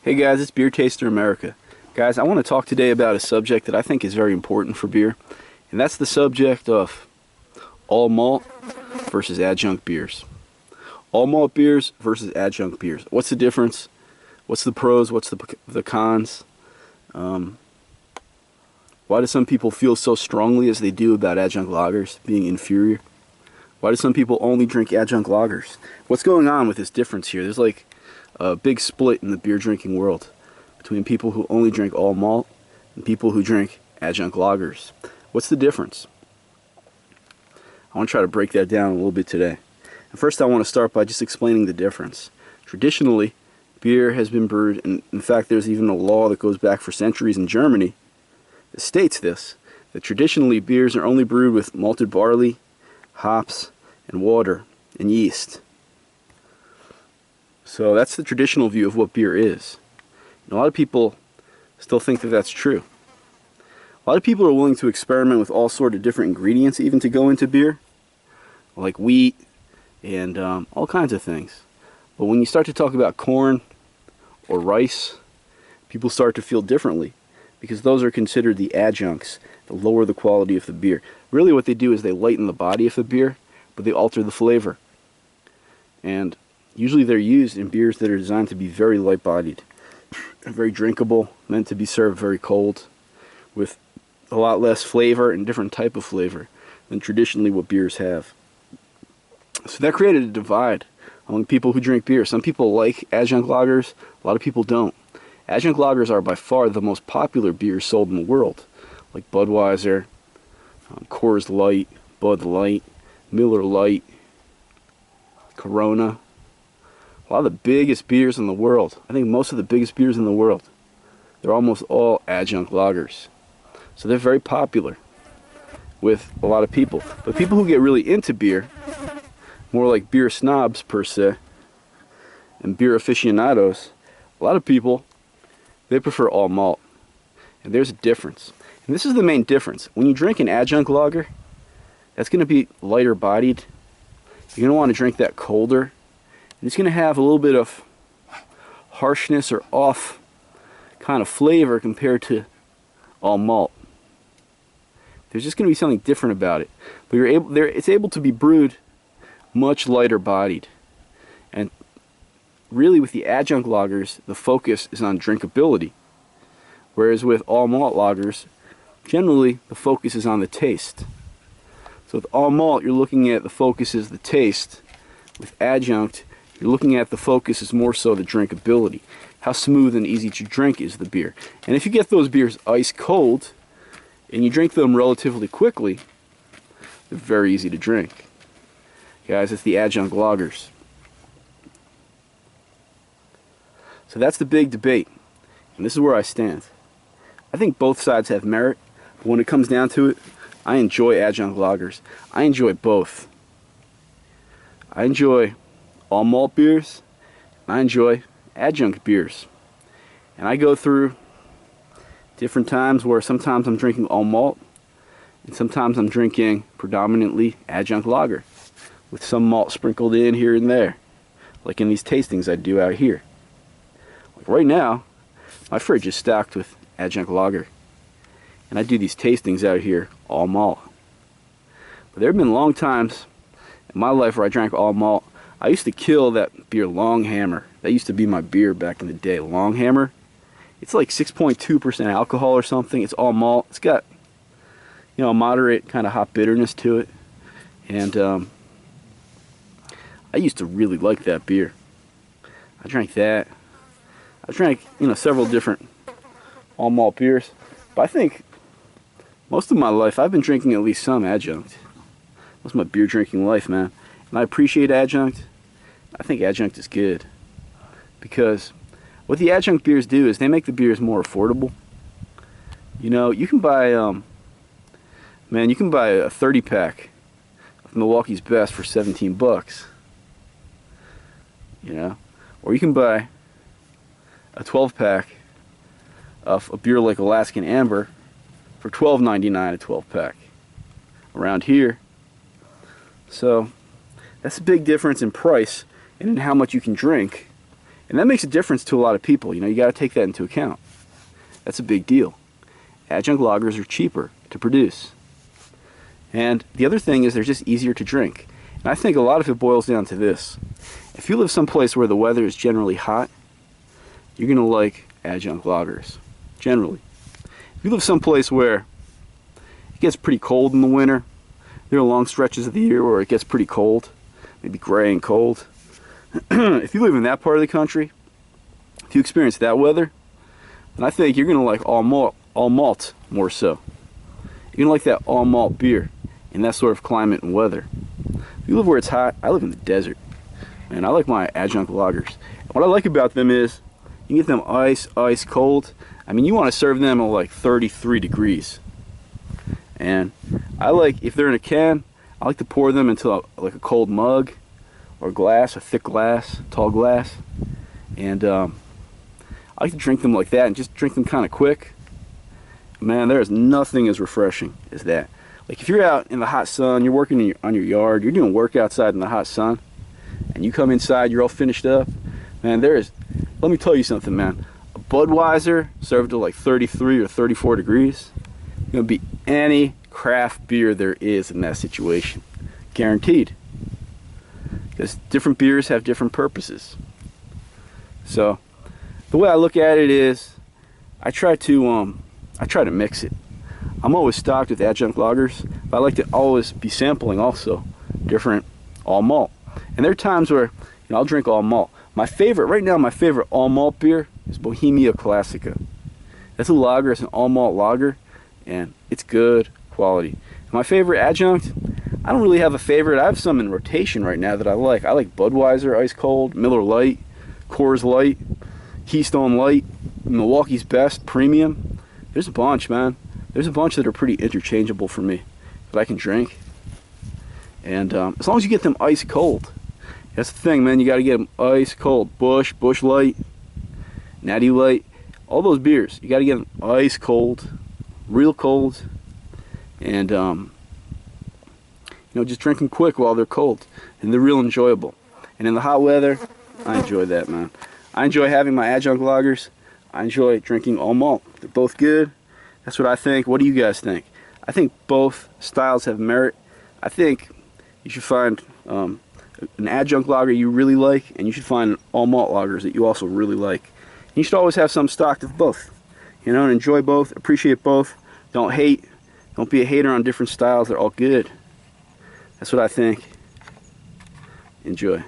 Hey guys, it's Beer Taster America. Guys, I want to talk today about a subject that I think is very important for beer, and that's the subject of all malt versus adjunct beers. All malt beers versus adjunct beers. What's the difference? What's the pros? What's the cons? Why do some people feel so strongly as they do about adjunct lagers being inferior? Why do some people only drink adjunct lagers? What's going on with this difference here? There's like a big split in the beer drinking world between people who only drink all malt and people who drink adjunct lagers. What's the difference? I want to try to break that down a little bit today. And first I want to start by just explaining the difference. Traditionally, beer has been brewed, and in fact there's even a law that goes back for centuries in Germany that states this, that traditionally beers are only brewed with malted barley, hops, and water, and yeast. So that's the traditional view of what beer is. And a lot of people still think that that's true. A lot of people are willing to experiment with all sorts of different ingredients even to go into beer, like wheat and all kinds of things. But when you start to talk about corn or rice, people start to feel differently because those are considered the adjuncts that lower the quality of the beer. Really what they do is they lighten the body of the beer, but they alter the flavor. And usually they're used in beers that are designed to be very light-bodied, very drinkable, meant to be served very cold, with a lot less flavor and different type of flavor than traditionally what beers have. So that created a divide among people who drink beer. Some people like adjunct lagers, a lot of people don't. Adjunct lagers are by far the most popular beers sold in the world, like Budweiser, Coors Light, Bud Light, Miller Lite, Corona. A lot of the biggest beers in the world, I think most of the biggest beers in the world, they're almost all adjunct lagers. So they're very popular with a lot of people. But people who get really into beer, more like beer snobs per se, and beer aficionados, a lot of people, they prefer all malt. And there's a difference. And this is the main difference. When you drink an adjunct lager, that's going to be lighter bodied. You're going to want to drink that colder. And it's going to have a little bit of harshness or off kind of flavor compared to all malt. There's just going to be something different about it. But it's able to be brewed much lighter bodied. And really with the adjunct lagers, the focus is on drinkability. Whereas with all malt lagers, generally the focus is on the taste. So with all malt, you're looking at the focus is the taste. With adjunct, you're looking at the focus is more so the drinkability. How smooth and easy to drink is the beer. And if you get those beers ice cold, and you drink them relatively quickly, they're very easy to drink. Guys, it's the adjunct lagers. So that's the big debate. And this is where I stand. I think both sides have merit, but when it comes down to it, I enjoy adjunct lagers. I enjoy both. I enjoy all malt beers, and I enjoy adjunct beers. And I go through different times where sometimes I'm drinking all malt, and sometimes I'm drinking predominantly adjunct lager, with some malt sprinkled in here and there, like in these tastings I do out here. Like right now, my fridge is stocked with adjunct lager, and I do these tastings out here all malt. But there have been long times in my life where I drank all malt. I used to kill that beer Long Hammer. That used to be my beer back in the day. Long Hammer. It's like 6.2% alcohol or something. It's all malt. It's got, you know, a moderate kind of hop bitterness to it. And I used to really like that beer. I drank that. I drank, you know, several different all malt beers. But I think most of my life I've been drinking at least some adjunct. Most of my beer drinking life, man. And I appreciate adjunct. I think adjunct is good. Because what the adjunct beers do is they make the beers more affordable. You know, you can buy, man, you can buy a 30-pack of Milwaukee's Best for 17 bucks. You know? Or you can buy a 12-pack of a beer like Alaskan Amber for $12.99 a 12-pack around here. So that's a big difference in price and in how much you can drink And that makes a difference to a lot of people. You know, you got to take that into account. That's a big deal. Adjunct lagers are cheaper to produce. And the other thing is they're just easier to drink. And I think a lot of it boils down to this. If you live someplace where the weather is generally hot, you're going to like adjunct lagers, generally. If you live someplace where it gets pretty cold in the winter, there are long stretches of the year where it gets pretty cold, maybe gray and cold. If you live in that part of the country, if you experience that weather, then I think you're going to like all malt more so. You're going to like that all malt beer in that sort of climate and weather. If you live where it's hot, I live in the desert, and I like my adjunct lagers. And what I like about them is you can get them ice cold. I mean, you want to serve them at like 33 degrees. And I like, if they're in a can, I like to pour them into like a cold mug or glass, a thick glass, tall glass. And I like to drink them like that and just drink them kind of quick. Man, there is nothing as refreshing as that. Like if you're out in the hot sun, you're working on your yard, you're doing work outside in the hot sun, and you come inside, you're all finished up, man, let me tell you something, man. A Budweiser served to like 33 or 34 degrees, it's gonna be any craft beer there is in that situation. Guaranteed. Because different beers have different purposes. So, the way I look at it is, I try to mix it. I'm always stocked with adjunct lagers, but I like to always be sampling also different all malt. And there are times where, you know, I'll drink all malt. My favorite all malt beer is Bohemia Classica. That's a lager, it's an all malt lager, and it's good quality. And my favorite adjunct, I don't really have a favorite. I have some in rotation right now that I like. I like Budweiser Ice Cold, Miller Lite, Coors Light, Keystone Light, Milwaukee's Best Premium. There's a bunch, man. There's a bunch that are pretty interchangeable for me that I can drink. And as long as you get them ice cold. That's the thing, man. You got to get them ice cold. Busch Light, Natty Light, all those beers. You got to get them ice cold, real cold. And, you know, just drink them quick while they're cold. And they're real enjoyable. And in the hot weather, I enjoy that, man. I enjoy having my adjunct lagers. I enjoy drinking all malt. They're both good. That's what I think. What do you guys think? I think both styles have merit. I think you should find an adjunct lager you really like, and you should find all malt lagers that you also really like. And you should always have some stocked of both. You know, and enjoy both, appreciate both. Don't hate. Don't be a hater on different styles. They're all good. That's what I think. Enjoy.